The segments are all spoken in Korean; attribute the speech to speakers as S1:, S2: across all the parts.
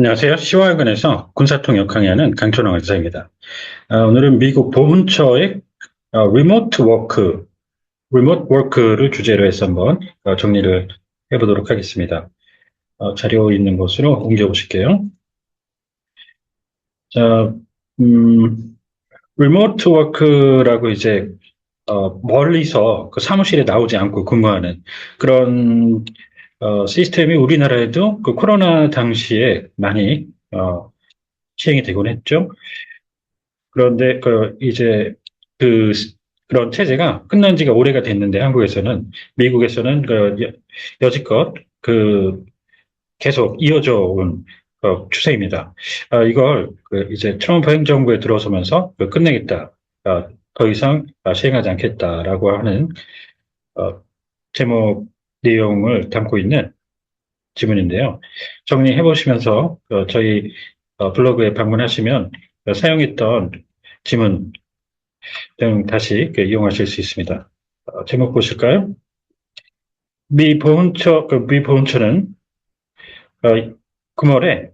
S1: 안녕하세요. 시화학원에서 군사통역 강의하는 강철원 의사입니다. 오늘은 미국 보훈처의 리모트 워크를 주제로 해서 한번 정리를 해보도록 하겠습니다. 자료 있는 곳으로 옮겨보실게요. 자, 음, 리모트 워크라고 이제 멀리서 그 사무실에 나오지 않고 근무하는 그런 시스템이 우리나라에도 그 코로나 당시에 많이 시행이 되곤 했죠. 그런데 그 그런 체제가 끝난 지가 오래가 됐는데 한국에서는 미국에서는 여지껏 그 계속 이어져 온 추세입니다. 이걸 이제 트럼프 행정부에 들어서면서 끝내겠다. 더 이상 시행하지 않겠다라고 하는 어, 제목 내용을 담고 있는 지문인데요. 정리해 보시면서 저희 블로그에 방문하시면 사용했던 지문 등 다시 이용하실 수 있습니다. 제목 보실까요? 미 보훈처는 9월에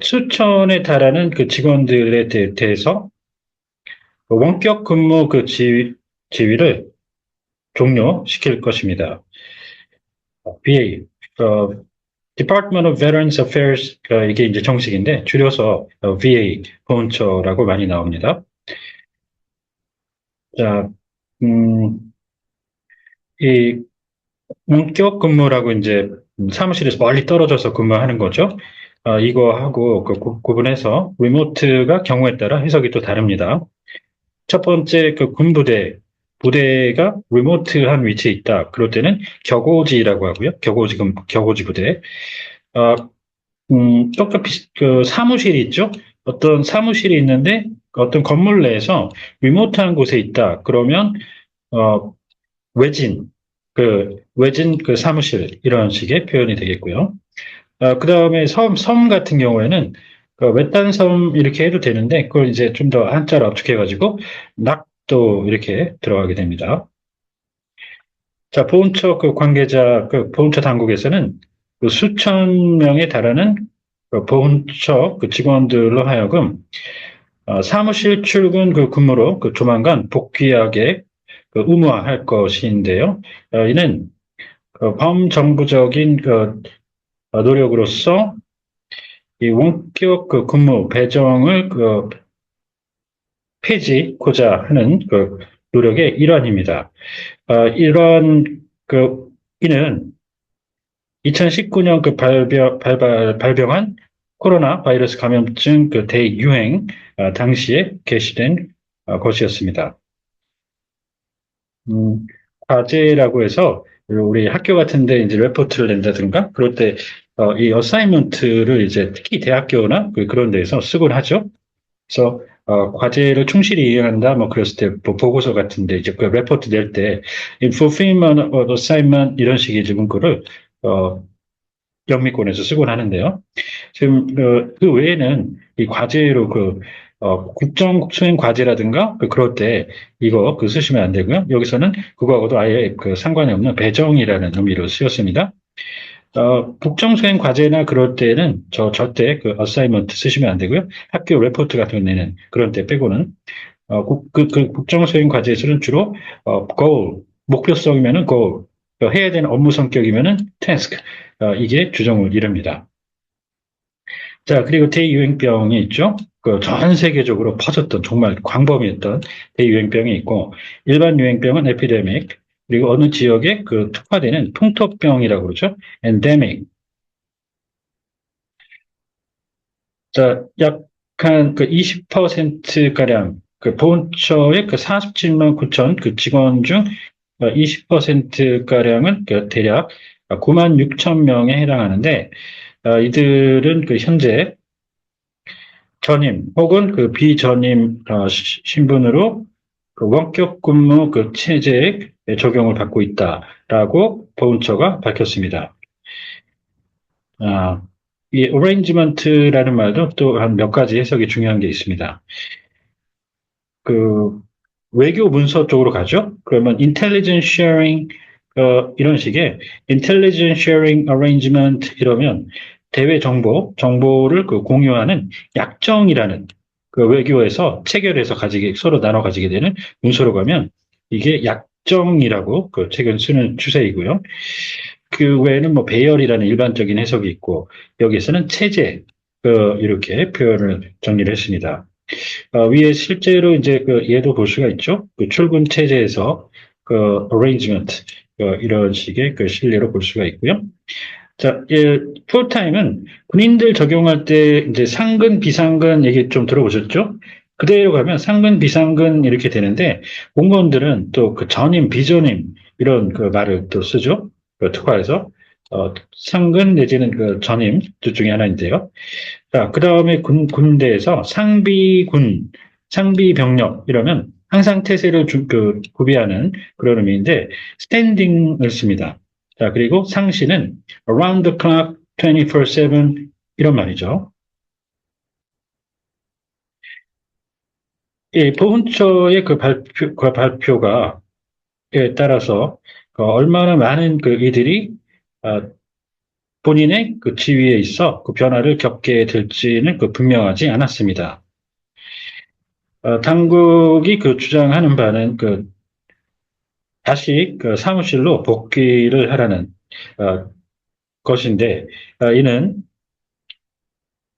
S1: 수천에 달하는 그 직원들에 대해서 원격 근무 지위를 종료시킬 것입니다. BA, Department of Veterans Affairs, 이게 이제 정식인데 줄여서 VA, 보훈처라고 많이 나옵니다. 자, 음, 이 원격 근무라고 이제 사무실에서 멀리 떨어져서 근무하는 거죠. 이거하고 구분해서 리모트가 경우에 따라 해석이 또 다릅니다. 첫 번째 그 부대가 리모트한 위치에 있다. 그럴 때는 격오지라고 하고요. 격오지 부대. 어, 그 사무실이 있죠. 어떤 사무실이 있는데 어떤 건물 내에서 리모트한 곳에 있다. 그러면 어, 외진 그 사무실, 이런 식의 표현이 되겠고요. 그 다음에 섬 같은 경우에는 그 외딴 섬 이렇게 해도 되는데, 그걸 이제 좀 더 한자로 압축해가지고, 낙도 이렇게 들어가게 됩니다. 자, 보훈처 당국에서는 그 수천 명에 달하는 그 보훈처 그 직원들로 하여금 사무실 출근 그 근무로 조만간 복귀하게 의무화할 것인데요. 이는 범정부적인 노력으로서 이 원격 근무 배정을 폐지고자 하는 노력의 일환입니다. 이는 2019년 발병한 코로나 바이러스 감염증 대유행 당시에 게시된 것이었습니다. 과제라고 해서 우리 학교 같은데 이제 레포트를 낸다든가 그럴 때 이 어사이먼트를 이제 특히 대학교나 그런 데서 쓰곤 하죠. 그래서 과제를 충실히 이행한다 뭐 그랬을 때 뭐 보고서 같은데 이제 그 레포트 낼 때 in fulfillment of assignment 이런 식의 이제 문구를 어, 영미권에서 쓰곤 하는데요. 지금 그 외에는 이 과제로 국정 수행 과제라든가 그럴 때 이거 쓰시면 안 되고요. 여기서는 그거하고도 아예 상관이 없는 배정이라는 의미로 쓰였습니다. 국정 수행 과제나 그럴 때는 절대 어사이먼트 쓰시면 안 되고요. 학교 레포트 같은 거 내는 그런 때 빼고는 국정 수행 과제에서는 주로 goal 목표성이면은 goal 해야 되는 업무 성격이면은 task 이게 주정을 이룹니다. 자, 그리고 대유행병이 있죠. 전 세계적으로 퍼졌던 정말 광범위했던 대유행병이 있고, 일반 유행병은 에피데믹, 그리고 어느 지역에 특화되는 풍토병이라고 그러죠. 엔데믹. 자, 약 한 20%가량 보훈처의 47만 9천 직원 중 20%가량은 대략 9만 6천 명에 해당하는데, 이들은 현재 전임 혹은 비전임 신분으로 원격 근무 체제에 적용을 받고 있다라고 보훈처가 밝혔습니다. 이 arrangement라는 말도 또 한 몇 가지 해석이 중요한 게 있습니다. 외교 문서 쪽으로 가죠. 그러면 intelligence sharing 이런 식의 intelligence sharing arrangement 이러면 대외 정보를 그 공유하는 약정이라는 그 외교에서 체결해서 서로 나눠 가지게 되는 문서로 가면 이게 약정이라고 그 책을 쓰는 추세이고요. 그 외에는 뭐 배열이라는 일반적인 해석이 있고 여기서는 체제 이렇게 표현을 정리를 했습니다. 위에 실제로 이제 그 예도 볼 수가 있죠. 그 출근 체제에서 그 arrangement 이런 식의 그 실례로 볼 수가 있고요. 자, 풀타임은 군인들 적용할 때 이제 상근, 비상근 얘기 좀 들어보셨죠? 그대로 가면 상근, 비상근 이렇게 되는데 공무원들은 또 그 전임, 비전임 이런 그 말을 또 쓰죠. 그 특화에서 상근 내지는 그 전임 둘 중에 하나인데요. 자, 그 다음에 군대에서 상비군, 상비병력 이러면 항상 태세를 구비하는 그런 의미인데 스탠딩을 씁니다. 자, 그리고 상시는 around the clock, 24/7 이런 말이죠. 이 보훈처의 그 발표가 에 따라서 얼마나 많은 그 이들이 아, 본인의 그 지위에 있어 그 변화를 겪게 될지는 그 분명하지 않았습니다. 당국이 그 주장하는 바는 다시 그 사무실로 복귀를 하라는 어, 것인데 이는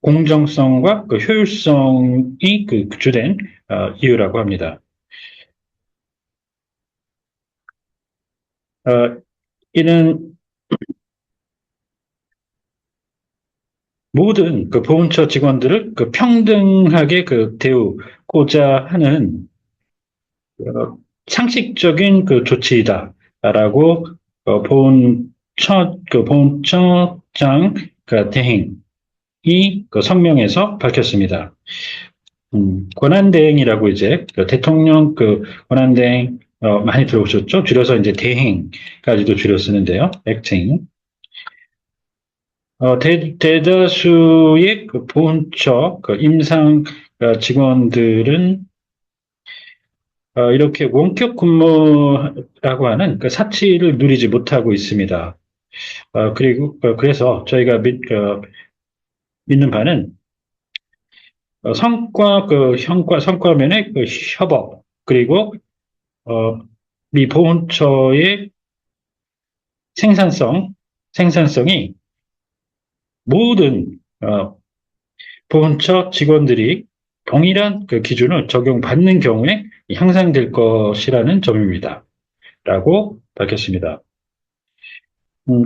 S1: 공정성과 그 효율성이 그 주된 이유라고 합니다. 어, 이는 모든 그 보훈처 직원들을 그 평등하게 그 대우고자 하는 상식적인 그 조치이다라고 보훈처장 그 대행이 그 성명에서 밝혔습니다. 권한대행이라고 이제 그 대통령 그 권한대행 많이 들어보셨죠? 줄여서 이제 대행까지도 줄여 쓰는데요. 액팅. 대다수의 그 보훈처 그 임상 직원들은 이렇게 원격 근무라고 하는 그 사치를 누리지 못하고 있습니다. 그리고 그래서 저희가 믿는 바는 성과면의 그 협업 그리고 어, 미 보훈처의 생산성이 모든 보훈처 직원들이 동일한 그 기준을 적용받는 경우에 향상될 것이라는 점입니다. 라고 밝혔습니다.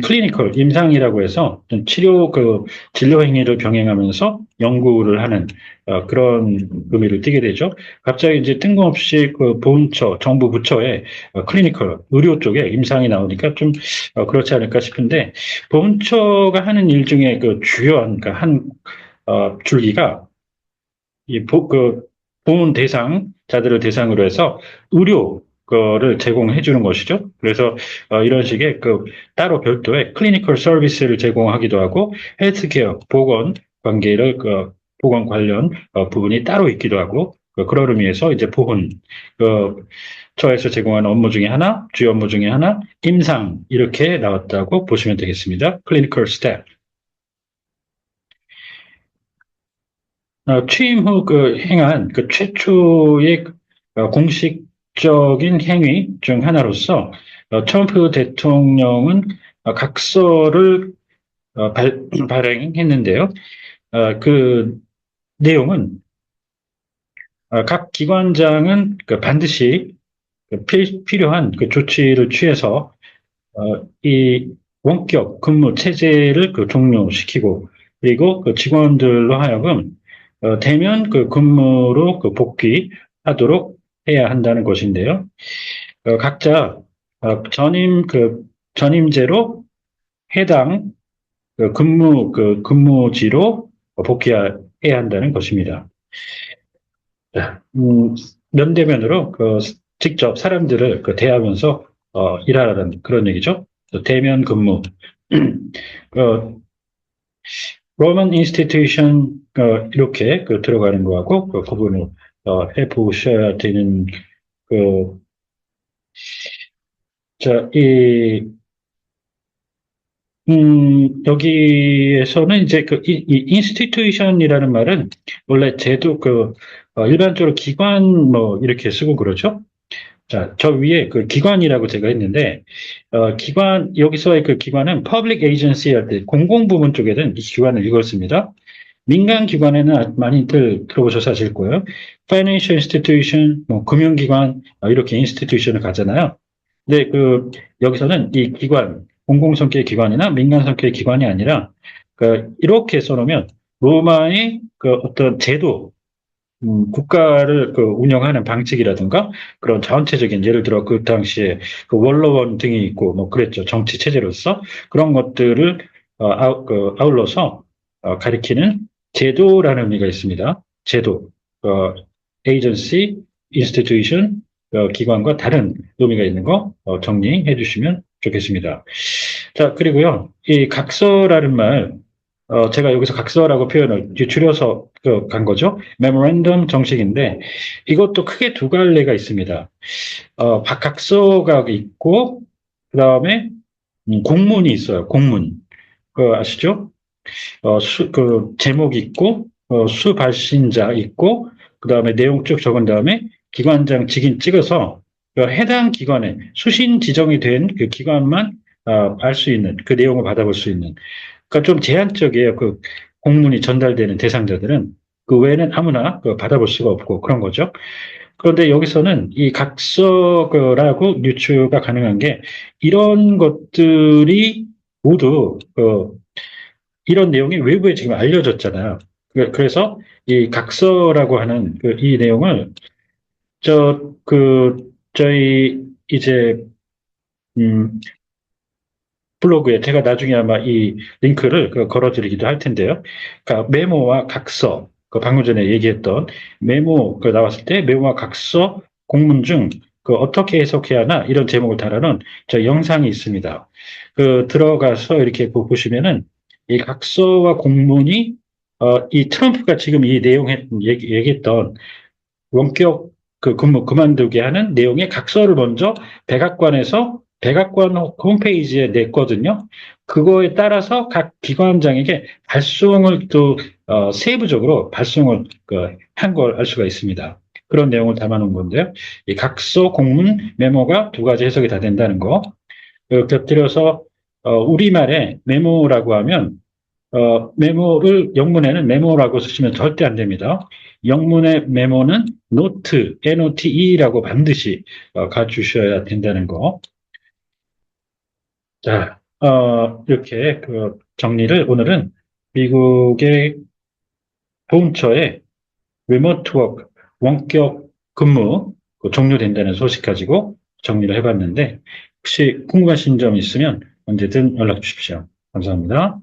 S1: 클리니컬, 임상이라고 해서 진료 행위를 병행하면서 연구를 하는 그런 의미를 띠게 되죠. 갑자기 이제 뜬금없이 그 보훈처, 정부 부처에 클리니컬, 의료 쪽에 임상이 나오니까 좀 그렇지 않을까 싶은데 보훈처가 하는 일 중에 그 주요한 그러니까 한 줄기가 그 보훈 대상자들을 대상으로 해서 의료 거를 제공해 주는 것이죠. 그래서 이런 식의 그 따로 별도의 클리니컬 서비스를 제공하기도 하고 헬스케어 보건 관계를 보건 관련 부분이 따로 있기도 하고 그런 의미에서 이제 보훈 처에서 제공하는 업무 중에 하나, 주요 업무 중에 하나, 임상 이렇게 나왔다고 보시면 되겠습니다. 클리니컬 스텝. 취임 후 행한 그 최초의 공식적인 행위 중 하나로서 트럼프 대통령은 각서를 발행했는데요. 그 내용은 각 기관장은 반드시 필요한 그 조치를 취해서 이 원격 근무 체제를 종료시키고 그리고 그 직원들로 하여금 대면 그 근무로 복귀하도록 해야 한다는 것인데요. 각자 전임제로 해당 근무지로 복귀해야 한다는 것입니다. 면대면으로 직접 사람들을 대하면서 일하라는 그런 얘기죠. 대면 근무. 로만 인스티튜션 이렇게 들어가는 거하고 구분을 해 보셔야 되는 그, 자, 여기에서는 이제 이 institution이라는 말은 원래 제도 일반적으로 기관 뭐 이렇게 쓰고 그러죠. 자, 저 위에 그 기관이라고 제가 했는데, 여기서의 그 기관은 public agency 할 때 공공부문 쪽에는 이 기관을 이걸 씁니다. 민간 기관에는 많이들 들어보셔서 아실 거예요. financial institution, 뭐 금융기관, 이렇게 institution을 가잖아요. 근데 여기서는 이 기관, 공공 성격의 기관이나 민간 성격의 기관이 아니라, 이렇게 써놓으면 로마의 그 어떤 제도, 국가를 운영하는 방식이라든가 그런 전체적인 예를 들어 그 당시에 그 원로원 등이 있고 뭐 그랬죠. 정치 체제로서 그런 것들을 아울러서 가리키는 제도라는 의미가 있습니다. 제도, agency, institution, 기관과 다른 의미가 있는 거 정리해 주시면 좋겠습니다. 자, 그리고요, 이 각서라는 말, 제가 여기서 각서라고 표현을 줄여서 간 거죠. 메모랜덤 정식인데 이것도 크게 두 갈래가 있습니다. 각서가 있고 그다음에 공문이 있어요. 공문. 아시죠? 제목 있고 수발신자 있고 그다음에 내용 쭉 적은 다음에 기관장 직인 찍어서 해당 기관에 수신 지정이 된 그 기관만 알 수 있는 그 내용을 받아볼 수 있는 그러니까 좀 제한적이에요. 그 공문이 전달되는 대상자들은 그 외에는 아무나 받아볼 수가 없고 그런 거죠. 그런데 여기서는 이 각서라고 유추가 가능한 게 이런 것들이 모두 이런 내용이 외부에 지금 알려졌잖아요. 그래서 이 각서라고 하는 이 내용을 저희 이제 음, 블로그에 제가 나중에 아마 이 링크를 걸어드리기도 할 텐데요. 그러니까 메모와 각서, 방금 전에 얘기했던 메모 나왔을 때 메모와 각서 공문 중 어떻게 해석해야 하나 이런 제목을 다루는 저 영상이 있습니다. 들어가서 이렇게 보시면은 이 각서와 공문이 이 트럼프가 지금 이 내용에 얘기했던 원격 근무 그만두게 하는 내용의 각서를 먼저 백악관 홈페이지에 냈거든요. 그거에 따라서 각 기관장에게 발송을 또 세부적으로 발송을 한 걸 알 수가 있습니다. 그런 내용을 담아놓은 건데요. 이 각서, 공문, 메모가 두 가지 해석이 다 된다는 거. 곁들여서 우리말에 메모라고 하면 메모를 영문에는 메모라고 쓰시면 절대 안 됩니다. 영문의 메모는 노트, NOTE라고 반드시 가주셔야 된다는 거. 자, 이렇게 정리를 오늘은 미국의 보훈처의 리모트 워크, 원격 근무 종료된다는 소식 가지고 정리를 해봤는데 혹시 궁금하신 점 있으면 언제든 연락 주십시오. 감사합니다.